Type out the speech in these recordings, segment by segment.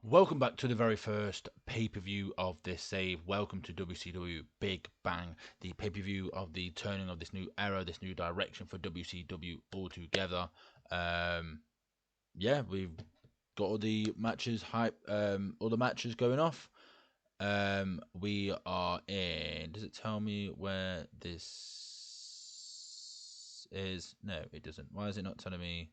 Welcome back to the very first pay-per-view of this save. Welcome to WCW Big Bang, the pay-per-view of the turning of this new era, this new direction for WCW altogether. Yeah, we've got all the matches all the matches going off. We are in. Does it tell me where this is? No, it doesn't. Why is it not telling me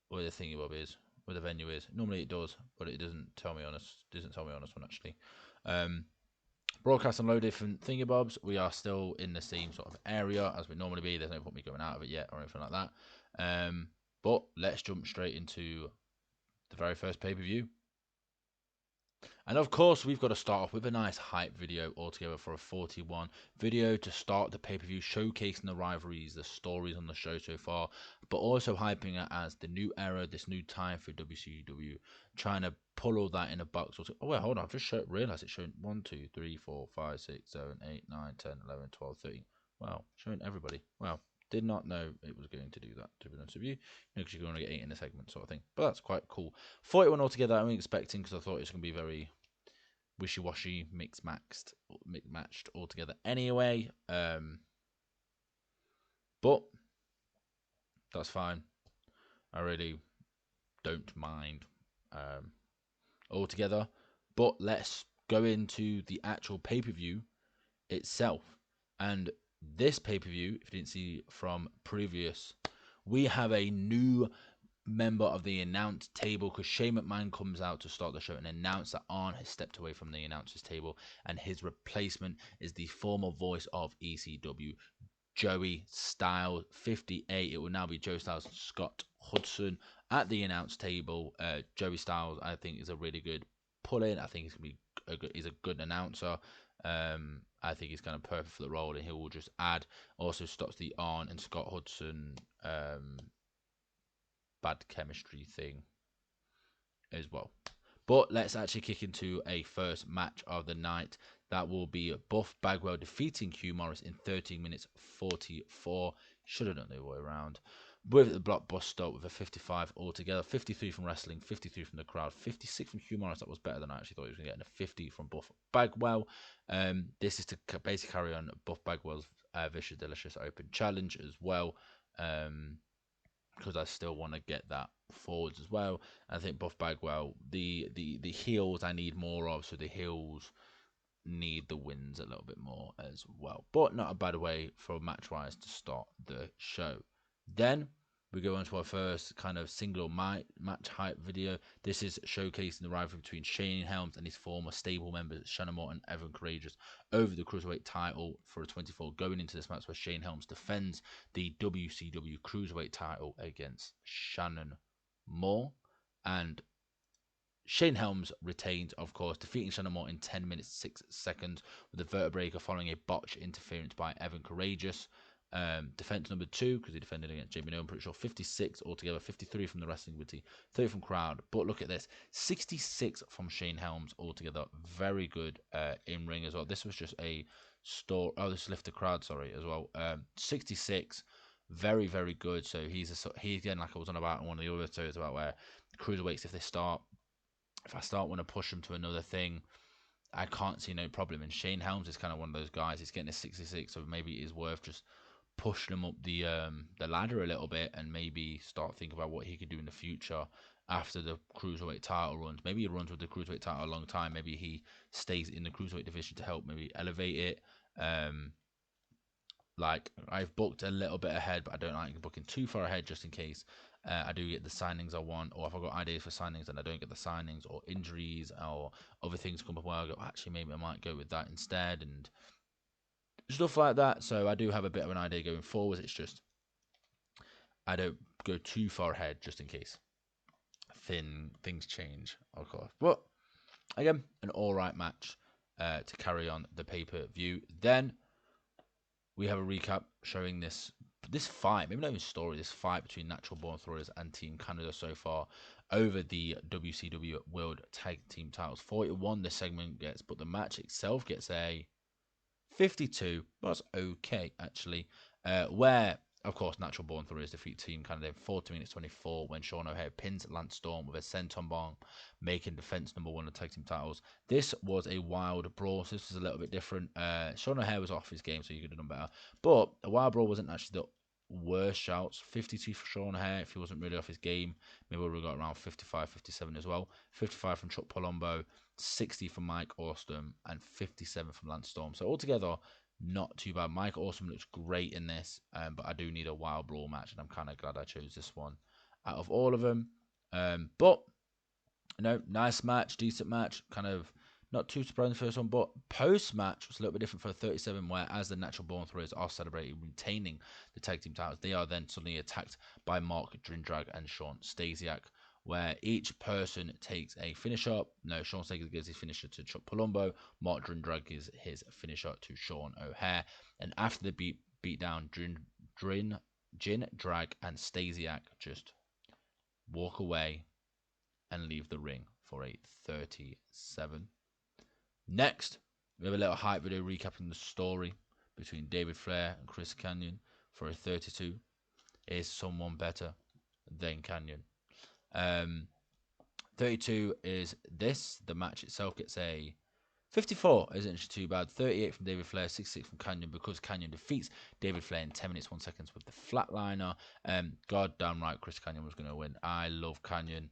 where the thingy bob is, where the venue is? Normally it does, but it doesn't tell me on us. Doesn't tell me on this one actually. Um, broadcast on low different thingy bobs. We are still in the same sort of area as we normally be. There's no point me going out of it yet or anything like that. But let's jump straight into the very first pay per view. And of course, we've got to start off with a nice hype video altogether for a 41 video to start the pay-per-view, showcasing the rivalries, the stories on the show so far, but also hyping it as the new era, this new time for WCW, trying to pull all that in a box. Oh, wait, hold on. I've just realised it's showing 1, 2, 3, 4, 5, 6, 7, 8, 9, 10, 11, 12, 13. Wow, showing everybody. Wow. Did not know it was going to do that, to be honest with you. Because you're going to get 8 in a segment sort of thing. But that's quite cool. 41 altogether, I'm expecting, because I thought it was going to be very wishy-washy, mixed matched altogether anyway. But that's fine. I really don't mind altogether. But let's go into the actual pay-per-view itself. And this pay-per-view, if you didn't see from previous, we have a new member of the announce table because Shane McMahon comes out to start the show and announce that Arn has stepped away from the announcers table and his replacement is the former voice of ECW, Joey Styles, 58. It will now be Joe Styles and Scott Hudson at the announce table. Joey Styles, I think, is a really good pull-in. I think he's a good announcer. I think he's kind of perfect for the role, and he will just add. Also stops the Arn and Scott Hudson bad chemistry thing as well. But let's actually kick into a first match of the night. That will be Buff Bagwell defeating Hugh Morris in 13 minutes 44. Should have done the other way around. With the blockbuster with a 55 altogether. 53 from wrestling, 53 from the crowd, 56 from Hugh Morris. That was better than I actually thought he was going to get. And a 50 from Buff Bagwell. This is to basically carry on Buff Bagwell's Vicious Delicious Open Challenge as well. Because I still want to get that forwards as well. I think Buff Bagwell, the heels I need more of, so the heels need the wins a little bit more as well. But not a bad way for match-wise to start the show. Then we go on to our first kind of single match hype video. This is showcasing the rivalry between Shane Helms and his former stable members Shannon Moore and Evan Courageous over the Cruiserweight title for a 24. Going into this match where Shane Helms defends the WCW Cruiserweight title against Shannon Moore. And Shane Helms retains, of course, defeating Shannon Moore in 10 minutes 6 seconds with a vertebraker following a botch interference by Evan Courageous. Defense number 2, because he defended against Jamie Noble, I'm pretty sure 56 altogether, 53 from the wrestling committee, 30 from crowd. But look at this, 66 from Shane Helms altogether. Very good in ring as well. This was just a store. Oh, this lift the crowd, sorry, as well. 66, very, very good. So he's again, like I was on about in one of the other episodes about where cruiserweights, if I start want to push them to another thing, I can't see no problem. And Shane Helms is kind of one of those guys. He's getting a 66, so maybe it is worth just pushing him up the ladder a little bit and maybe start thinking about what he could do in the future after the cruiserweight title runs. Maybe he runs with the cruiserweight title a long time. Maybe he stays in the cruiserweight division to help maybe elevate it. Like I've booked a little bit ahead, but I don't like booking too far ahead just in case I do get the signings I want, or if I've got ideas for signings and I don't get the signings, or injuries, or other things come up where I go, actually, maybe I might go with that instead, and stuff like that. So I do have a bit of an idea going forward. It's just I don't go too far ahead just in case things change, of course. But again, an alright match to carry on the pay-per-view. Then we have a recap showing this fight, maybe not even story, this fight between Natural Born Thrillers and Team Canada so far over the WCW World Tag Team titles. 41 this segment gets, but the match itself gets a 52. That's okay, actually. Where Of course, Natural Born Warriors defeat Team Canada in 40 minutes 24 when Sean O'Haire pins Lance Storm with a senton bomb, making defense #1 of tag team titles. This was a wild brawl. So this was a little bit different. Sean O'Haire was off his game, so you could have done better. But a wild brawl wasn't actually the worst shouts. 52 for Sean O'Haire if he wasn't really off his game. Maybe we would have got around 55, 57 as well. 55 from Chuck Palumbo, 60 from Mike Austin, and 57 from Lance Storm. So altogether, not too bad. Mike Awesome looks great in this, but I do need a wild brawl match, and I'm kind of glad I chose this one out of all of them. But nice match, decent match. Kind of not too surprising the first one, but post match was a little bit different for 37, where as the Natural Born Warriors are celebrating retaining the tag team titles, they are then suddenly attacked by Mark Drindrag and Sean Stasiak, where each person takes a finisher. No, Sean Stasiak gives his finisher to Chuck Palumbo. Mark Drindrag gives his finisher to Sean O'Haire. And after the beat down, Jin, Drag, and Stasiak just walk away and leave the ring for a 37. Next, we have a little hype video recapping the story between David Flair and Chris Kanyon for a 32. Is someone better than Kanyon? 32 is this. The match itself gets a 54. Isn't too bad. 38 from David Flair, 66 from Kanyon, because Kanyon defeats David Flair in 10 minutes 1 second with the flatliner. God damn right, Chris Kanyon was going to win. I love Kanyon.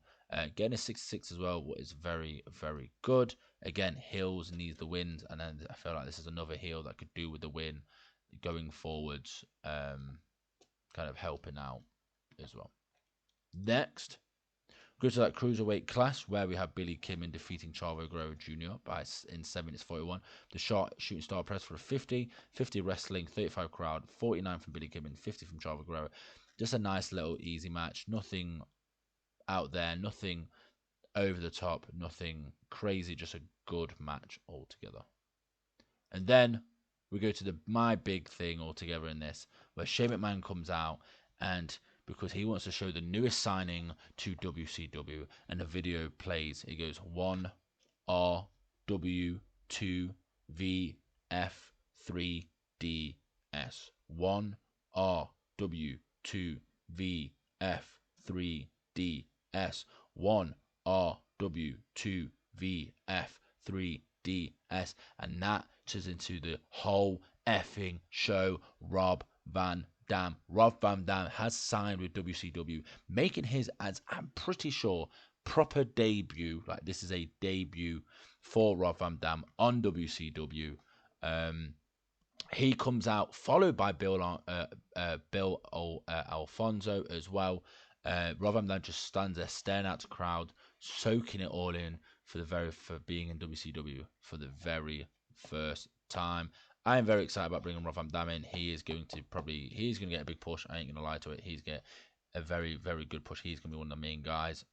Getting a 66 as well is very, very good. Again, heels needs the wins, and then I feel like this is another heel that could do with the win going forwards, kind of helping out as well. Next, go to that cruiserweight clash where we have Billy Kidman defeating Chavo Guerrero Jr. in 7 minutes 41. The shooting star press for a 50, 50 wrestling, 35 crowd, 49 from Billy Kidman, 50 from Chavo Guerrero. Just a nice little easy match. Nothing out there, nothing over the top, nothing crazy, just a good match altogether. And then we go to my big thing altogether in this, where Shane McMahon comes out, and because he wants to show the newest signing to WCW, and the video plays, it goes 1RW2VF3DS. 1RW2VF3DS. 1RW2VF3DS. And that turns into the whole effing show. Rob Van Dam has signed with WCW, making his, as I'm pretty sure, proper debut. Like, this is a debut for Rob Van Dam on WCW. He comes out, followed by Bill Alfonso as well. Rob Van Dam just stands there staring out the crowd, soaking it all in for being in WCW for the very first time. I am very excited about bringing Rob Van Dam in. He's going to get a big push. I ain't going to lie to it. He's get a very, very good push. He's going to be one of the main guys.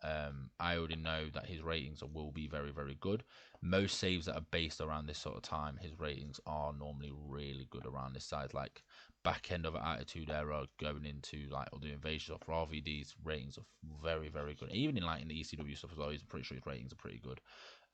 I already know that his ratings will be very, very good. Most saves that are based around this sort of time, his ratings are normally really good around this size. Like back end of Attitude Era, going into like all the invasions of RVD's ratings are very, very good. Even in the ECW stuff as well, I'm pretty sure his ratings are pretty good.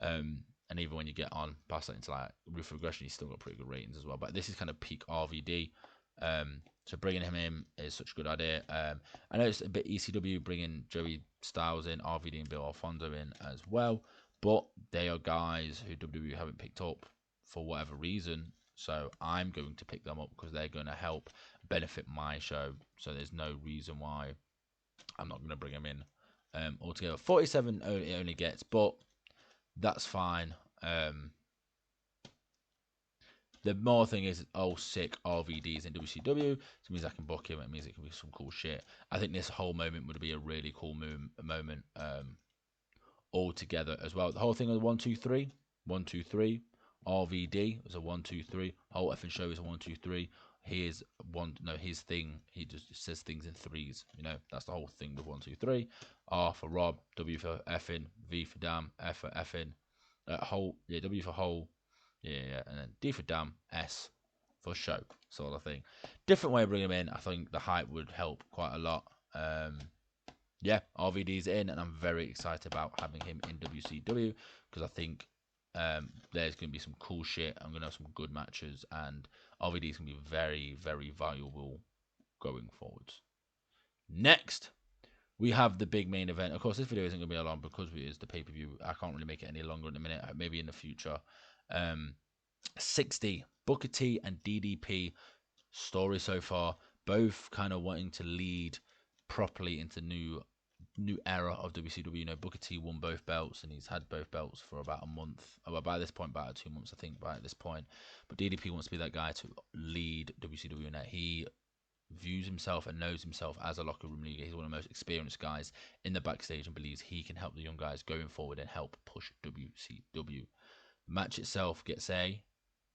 And even when you get on past that into like Roof Regression, he's still got pretty good ratings as well. But this is kind of peak RVD. So bringing him in is such a good idea. I know it's a bit ECW bringing Joey Styles in, RVD and Bill Alfonso in as well. But they are guys who WWE haven't picked up for whatever reason. So I'm going to pick them up because they're going to help benefit my show. So there's no reason why I'm not going to bring them in altogether. 47 it only gets, but that's fine. The more thing is, sick RVDs in WCW. So it means I can book him. It means it can be some cool shit. I think this whole moment would be a really cool moment altogether as well. The whole thing of the 1, 2, 3. 1, 2, 3. RVD is a 1, 2, 3. Whole effing show is a 1, 2, 3. He is his thing. He just says things in threes. That's the whole thing with 1, 2, 3. R for Rob, W for effing, V for damn, F for effing, W for whole, and then D for damn, S for show, sort of thing. Different way of bringing him in. I think the hype would help quite a lot. RVD's in, and I'm very excited about having him in WCW because I think there's going to be some cool shit. I'm going to have some good matches, and RVD's going to be very, very valuable going forwards. Next, we have the big main event. Of course, this video isn't going to be long because it is the pay-per-view. I can't really make it any longer in a minute. Maybe in the future. 60 Booker T and DDP story so far. Both kind of wanting to lead properly into new era of WCW. You know, Booker T won both belts and he's had both belts for about a month. Well, by this point, about 2 months, I think. By this point, but DDP wants to be that guy to lead WCW, and that he views himself and knows himself as a locker room leader. He's one of the most experienced guys in the backstage and believes he can help the young guys going forward and help push WCW. The match itself gets a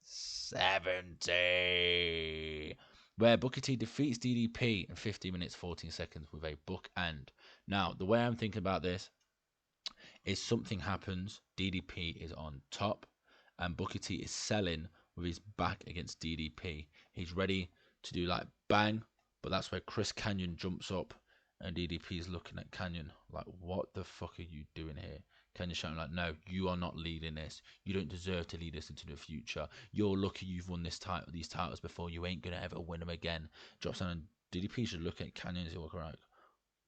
70, where Booker T defeats DDP in 50 minutes 14 seconds with a bookend. Now, the way I'm thinking about this is something happens, DDP is on top, and Booker T is selling with his back against DDP. He's ready to do like bang, but that's where Chris Kanyon jumps up, and DDP is looking at Kanyon like, what the fuck are you doing here? Kanyon shouting like, no, you are not leading this. You don't deserve to lead us into the future. You're lucky you've won these titles before. You ain't gonna ever win them again. Drops down, and DDP should look at Kanyon as he walks around like,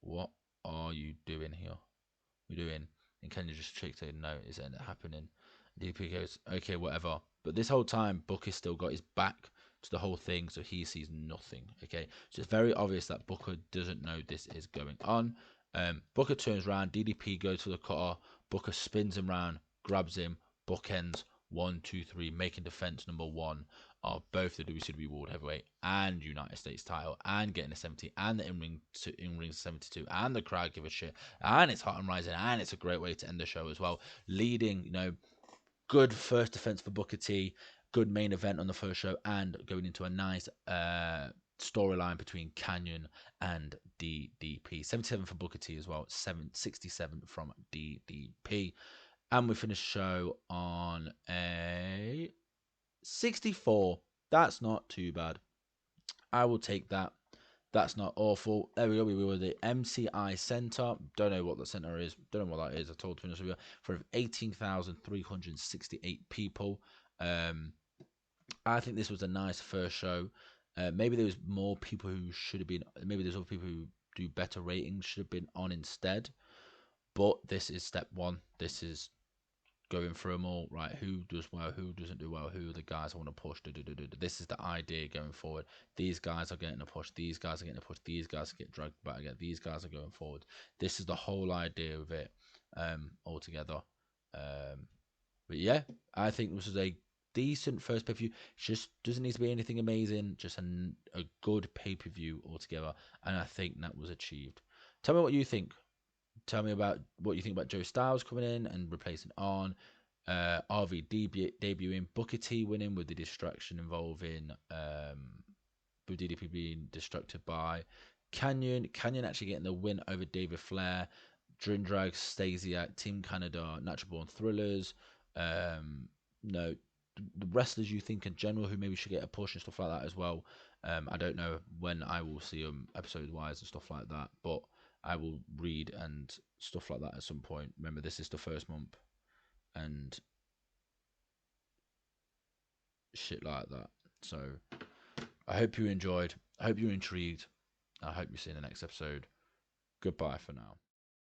what are you doing here? What are you doing? And Kenya just tricked it. No, is it happening? DP goes, okay, whatever. But this whole time, Booker's still got his back to the whole thing, so he sees nothing. Okay, so it's very obvious that Booker doesn't know this is going on. Booker turns around. DDP goes for the cutter. Booker spins him round, grabs him, bookends. 1, 2, 3, making defense number 1 of both the WCW World Heavyweight and United States title, and getting a 70, and the in-ring 72, and the crowd give a shit, and it's hot and rising, and it's a great way to end the show as well. Leading, you know, good first defense for Booker T, good main event on the first show, and going into a nice storyline between Kanyon and DDP. 77 for Booker T as well, 67 from DDP. And we finish the show on a 64. That's not too bad. I will take that. That's not awful. There we go. We were the MCI Center. Don't know what the center is. Don't know what that is. I told you for 18,368 people. I think this was a nice first show. Maybe there was more people who should have been. Maybe there's other people who do better ratings should have been on instead. But this is step 1. This is going through them all, right? Who does well, who doesn't do well, who are the guys I want to push. This is the idea going forward. These guys are getting a push, these guys are getting a push, these guys get dragged back again, these guys are going forward. This is the whole idea of it altogether. But yeah, I think this was a decent first pay-per-view. Just doesn't need to be anything amazing, just a good pay-per-view altogether, and I think that was achieved. Tell me what you think. Tell me about what you think about Joe Styles coming in and replacing On. RV debuting, Booker T winning with the distraction involving with DDP being distracted by Kanyon. Kanyon actually getting the win over David Flair. Drag, Stasiak, Team Canada, Natural Born Thrillers. No, the wrestlers you think in general who maybe should get a push and stuff like that as well. I don't know when I will see them episode wise and stuff like that, but I will read and stuff like that at some point. Remember, this is the first month and shit like that. So I hope you enjoyed. I hope you're intrigued. I hope you see you in the next episode. Goodbye for now.